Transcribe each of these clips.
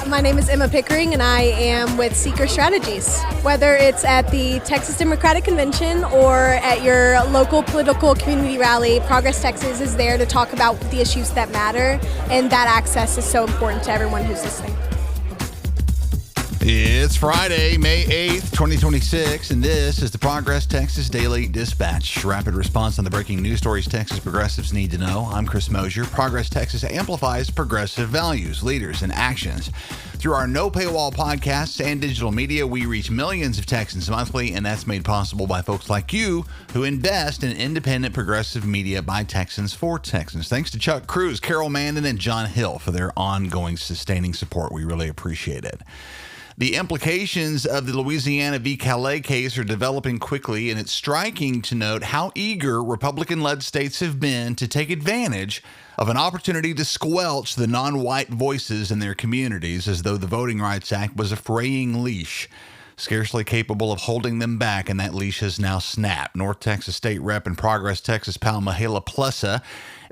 My name is Emma Pickering, and I am with Seeker Strategies. Whether it's at the Texas Democratic Convention or at your local political community rally, Progress Texas is there to talk about the issues that matter, and that access is so important to everyone who's listening. It's Friday, May 8th, 2026, and this is the Progress Texas Daily Dispatch. Rapid response on the breaking news stories Texas progressives need to know. I'm Chris Mosier. Progress Texas amplifies progressive values, leaders, and actions. Through our no paywall podcasts and digital media, we reach millions of Texans monthly, and that's made possible by folks like you who invest in independent progressive media by Texans for Texans. Thanks to Chuck Cruz, Carol Mandan, and John Hill for their ongoing sustaining support. We really appreciate it. The implications of the Louisiana v. Calais case are developing quickly, and it's striking to note how eager Republican-led states have been to take advantage of an opportunity to squelch the non-white voices in their communities, as though the Voting Rights Act was a fraying leash, scarcely capable of holding them back, and that leash has now snapped. North Texas State Rep and Progress Texas pal Mihaela Plessa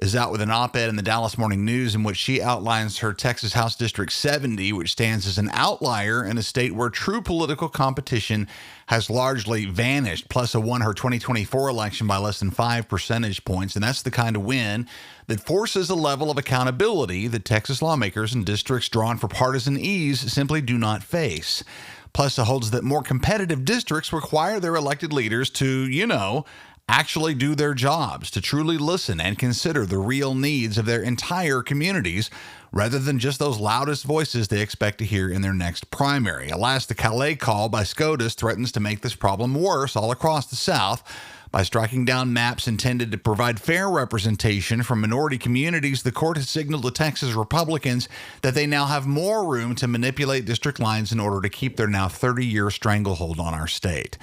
is out with an op-ed in the Dallas Morning News in which she outlines her Texas House District 70, which stands as an outlier in a state where true political competition has largely vanished. Plessa won her 2024 election by less than 5 percentage points, and that's the kind of win that forces a level of accountability that Texas lawmakers in districts drawn for partisan ease simply do not face. Plessa holds that more competitive districts require their elected leaders to, actually do their jobs, to truly listen and consider the real needs of their entire communities, rather than just those loudest voices they expect to hear in their next primary. Alas, the Calais call by SCOTUS threatens to make this problem worse all across the South. By striking down maps intended to provide fair representation from minority communities, the court has signaled to Texas Republicans that they now have more room to manipulate district lines in order to keep their now 30-year stranglehold on our state.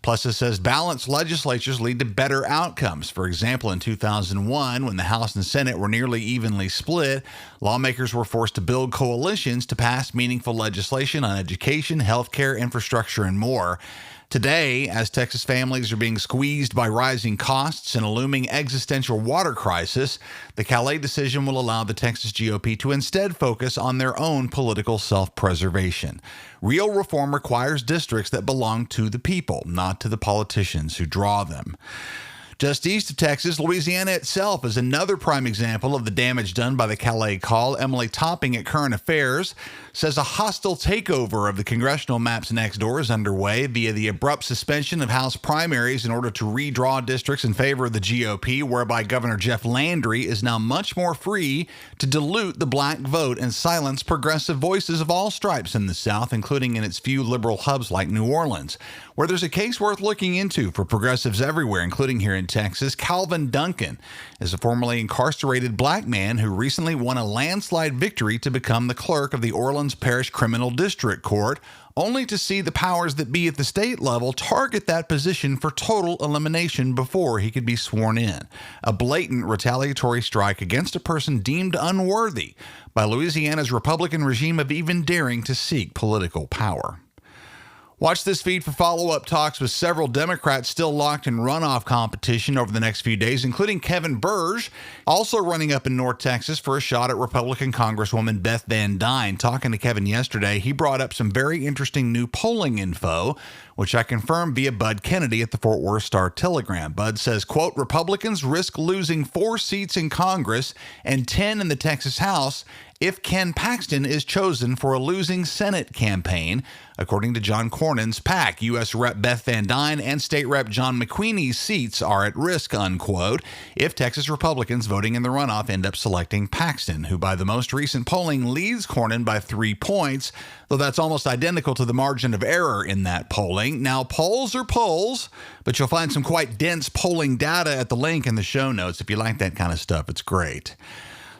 Plessa says balanced legislatures lead to better outcomes. For example, in 2001, when the House and Senate were nearly evenly split, lawmakers were forced to build coalitions to pass meaningful legislation on education, healthcare, infrastructure, and more. Today, as Texas families are being squeezed by rising costs and a looming existential water crisis, the Calais decision will allow the Texas GOP to instead focus on their own political self-preservation. Real reform requires districts that belong to the people, not to the politicians who draw them. Just east of Texas, Louisiana itself is another prime example of the damage done by the Calais call. Emily Topping at Current Affairs says a hostile takeover of the congressional maps next door is underway via the abrupt suspension of House primaries in order to redraw districts in favor of the GOP, whereby Governor Jeff Landry is now much more free to dilute the black vote and silence progressive voices of all stripes in the South, including in its few liberal hubs like New Orleans, where there's a case worth looking into for progressives everywhere, including here in Texas. Calvin Duncan is a formerly incarcerated black man who recently won a landslide victory to become the clerk of the Orleans Parish Criminal District Court, only to see the powers that be at the state level target that position for total elimination before he could be sworn in. A blatant retaliatory strike against a person deemed unworthy by Louisiana's Republican regime of even daring to seek political power. Watch this feed for follow-up talks with several Democrats still locked in runoff competition over the next few days, including Kevin Burge, also running up in North Texas for a shot at Republican Congresswoman Beth Van Dyne. Talking to Kevin yesterday, he brought up some very interesting new polling info, which I confirmed via Bud Kennedy at the Fort Worth Star-Telegram. Bud says, quote, Republicans risk losing 4 seats in Congress and 10 in the Texas House if Ken Paxton is chosen for a losing Senate campaign, according to John Cornyn's PAC. U.S. Rep. Beth Van Dyne and State Rep. John McQueenie's seats are at risk, unquote, if Texas Republicans voting in the runoff end up selecting Paxton, who by the most recent polling leads Cornyn by 3 points, though that's almost identical to the margin of error in that polling. Now, polls are polls, but you'll find some quite dense polling data at the link in the show notes. If you like that kind of stuff, it's great.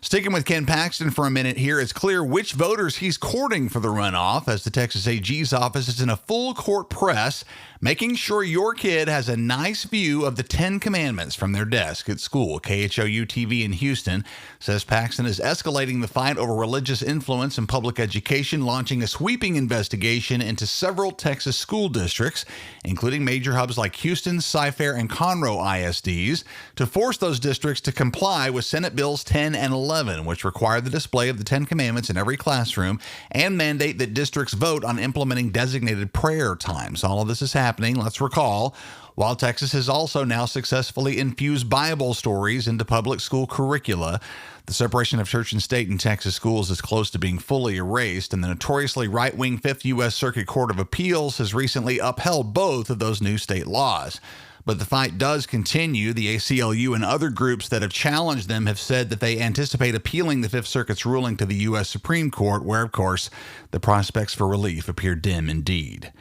Sticking with Ken Paxton for a minute here, it's clear which voters he's courting for the runoff, as the Texas AG's office is in a full court press, making sure your kid has a nice view of the 10 Commandments from their desk at school. KHOU TV in Houston says Paxton is escalating the fight over religious influence in public education, launching a sweeping investigation into several Texas school districts, including major hubs like Houston, Cy-Fair, and Conroe ISDs, to force those districts to comply with Senate Bills 10 and 11 2011, which required the display of the Ten Commandments in every classroom and mandate that districts vote on implementing designated prayer times. All of this is happening, let's recall, while Texas has also now successfully infused Bible stories into public school curricula. The separation of church and state in Texas schools is close to being fully erased, and the notoriously right-wing 5th U.S. Circuit Court of Appeals has recently upheld both of those new state laws. But the fight does continue. The ACLU and other groups that have challenged them have said that they anticipate appealing the Fifth Circuit's ruling to the U.S. Supreme Court, where, of course, the prospects for relief appear dim indeed.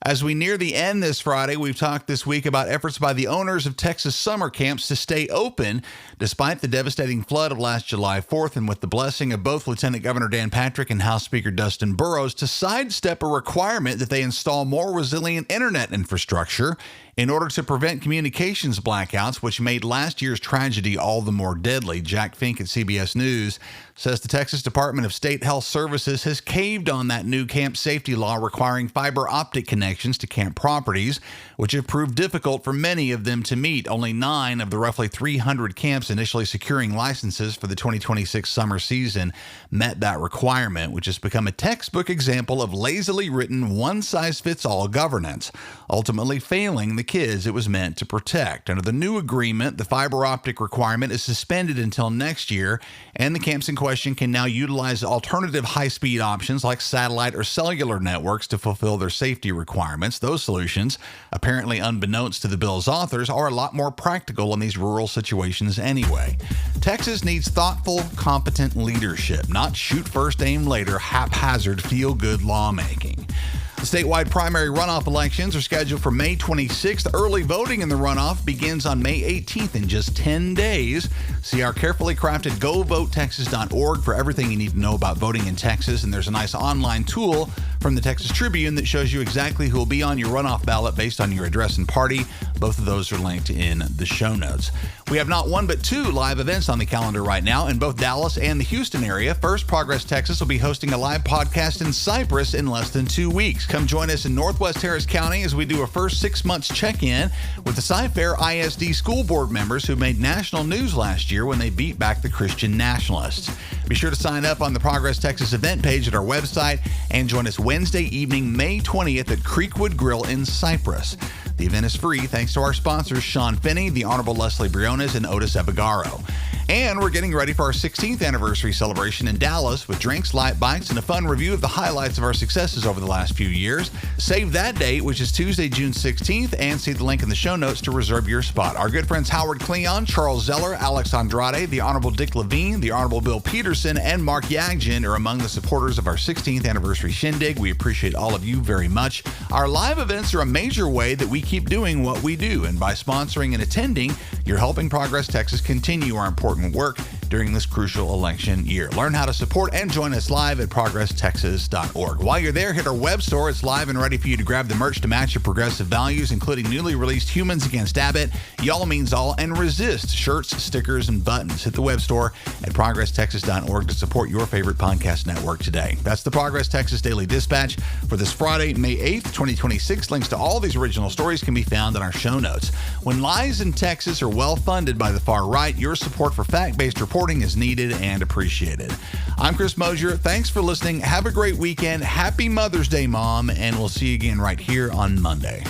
As we near the end this Friday, we've talked this week about efforts by the owners of Texas summer camps to stay open despite the devastating flood of last July 4th, and with the blessing of both Lieutenant Governor Dan Patrick and House Speaker Dustin Burrows to sidestep a requirement that they install more resilient internet infrastructure in order to prevent communications blackouts, which made last year's tragedy all the more deadly. Jack Fink at CBS News says the Texas Department of State Health Services has caved on that new camp safety law requiring fiber optic connections to camp properties, which have proved difficult for many of them to meet. Only 9 of the roughly 300 camps initially securing licenses for the 2026 summer season met that requirement, which has become a textbook example of lazily written one-size-fits-all governance, ultimately failing the kids it was meant to protect. Under the new agreement, the fiber optic requirement is suspended until next year, and the camps in question can now utilize alternative high-speed options like satellite or cellular networks to fulfill their safety requirements. Those solutions, apparently unbeknownst to the bill's authors, are a lot more practical in these rural situations anyway. Texas needs thoughtful, competent leadership, not shoot first, aim later, haphazard, feel-good lawmaking. The statewide primary runoff elections are scheduled for May 26th. Early voting in the runoff begins on May 18th in just 10 days. See our carefully crafted GoVoteTexas.org for everything you need to know about voting in Texas. And there's a nice online tool from the Texas Tribune that shows you exactly who will be on your runoff ballot based on your address and party. Both of those are linked in the show notes. We have not one but 2 live events on the calendar right now in both Dallas and the Houston area. First, Progress Texas will be hosting a live podcast in Cypress in less than 2 weeks. Come join us in Northwest Harris County as we do a first 6 months check-in with the Cy-Fair ISD school board members who made national news last year when they beat back the Christian nationalists. Be sure to sign up on the Progress Texas event page at our website and join us Wednesday evening, May 20th at Creekwood Grill in Cypress. The event is free thanks to our sponsors, Sean Finney, the Honorable Leslie Briones, and Otis Ebigaro. And we're getting ready for our 16th anniversary celebration in Dallas with drinks, light bites, and a fun review of the highlights of our successes over the last few years. Save that date, which is Tuesday, June 16th, and see the link in the show notes to reserve your spot. Our good friends Howard Cleon, Charles Zeller, Alex Andrade, the Honorable Dick Levine, the Honorable Bill Peterson, and Mark Yagjian are among the supporters of our 16th anniversary shindig. We appreciate all of you very much. Our live events are a major way that we keep doing what we do, and by sponsoring and attending, you're helping Progress Texas continue our important work during this crucial election year. Learn how to support and join us live at ProgressTexas.org. While you're there, hit our web store. It's live and ready for you to grab the merch to match your progressive values, including newly released Humans Against Abbott, Y'all Means All, and Resist shirts, stickers, and buttons. Hit the web store at ProgressTexas.org to support your favorite podcast network today. That's the Progress Texas Daily Dispatch for this Friday, May 8th, 2026. Links to all these original stories can be found in our show notes. When lies in Texas are well funded by the far right, your support for fact-based reporting is needed and appreciated. I'm Chris Mosier. Thanks for listening. Have a great weekend. Happy Mother's Day, Mom, and we'll see you again right here on Monday.